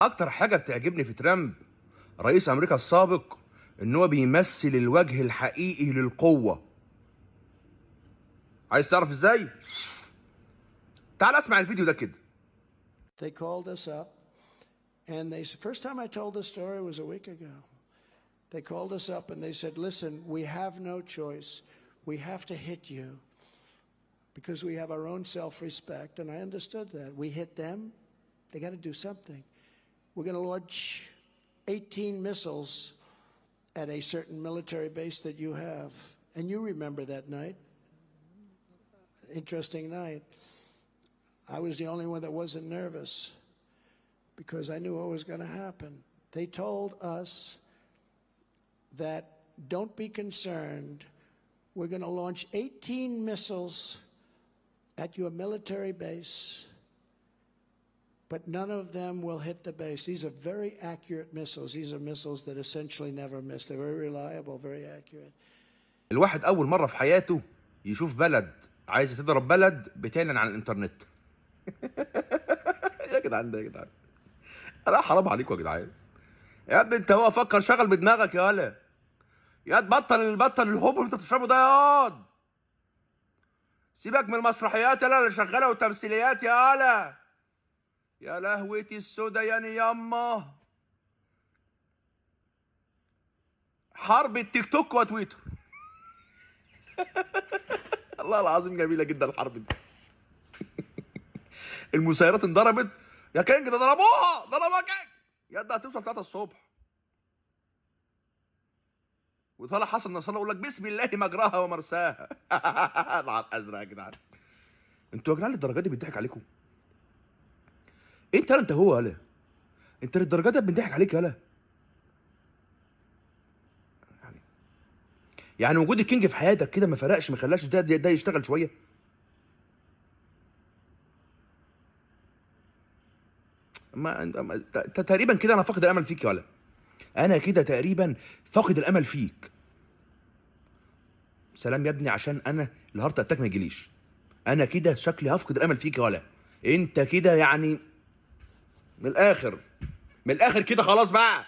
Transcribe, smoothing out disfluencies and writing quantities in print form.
اكتر حاجه بتعجبني في ترامب رئيس امريكا السابق ان هو بيمثل الوجه الحقيقي للقوه. عايز تعرف ازاي؟ تعال اسمع الفيديو ده كده. They called us up, and first time I told this story was a week ago. They called us up and they said, listen, we have no choice. We have to hit you because we have our own self-respect. And I understood that. We hit them, they got to do something. We're going to launch 18 missiles at a certain military base that you have. And you remember that night. Interesting night. I was the only one that wasn't nervous because I knew what was going to happen. They told us that don't be concerned. We're going to launch 18 missiles at your military base, but none of them will hit the base. These are very accurate missiles. These are missiles that essentially never miss. They're very reliable, very accurate. الواحد اول مره في حياته يشوف بلد عايزه تضرب بلد بتعلن عن الانترنت. يا جدعان ده يا جدعان، انا حرام عليكم يا جدعان. يا ابني انت هو فكر، شغل بدماغك يا ولا. يا بطل الهوب اللي انت بتشربه ده يا واد. سيبك من المسرحيات يلا اللي شغاله والتمثيليات يا ولا. يا لهوتي السودا يعني ياما. حرب التيك توك وتويتر. الله العظيم جميله جدا الحرب دي. المسيرات انضربت يا كينج، ده ضربوها كينج. يا ده هتوصل 3 الصبح وطلع حسن نصر الله يقول لك بسم الله مجراها ومرساها. نهار ازرق يا جدعان. انتوا يا جدعان للدرجه دي بيضحك عليكم؟ انت هو يالا. انت للدرجه دي بنضحك عليك يالا. يعني وجود الكينج في حياتك كده ما فرقش، ما خلاش ده يشتغل شويه؟ ما انت تقريبا كده انا فاقد الامل فيك يا ولا. انا كده تقريبا فاقد الامل فيك. سلام يا ابني، عشان انا الهارت اتاك ما يجيليش. انا كده شكلي هفقد الامل فيك يا ولا. انت كده يعني من الاخر كده خلاص بقى.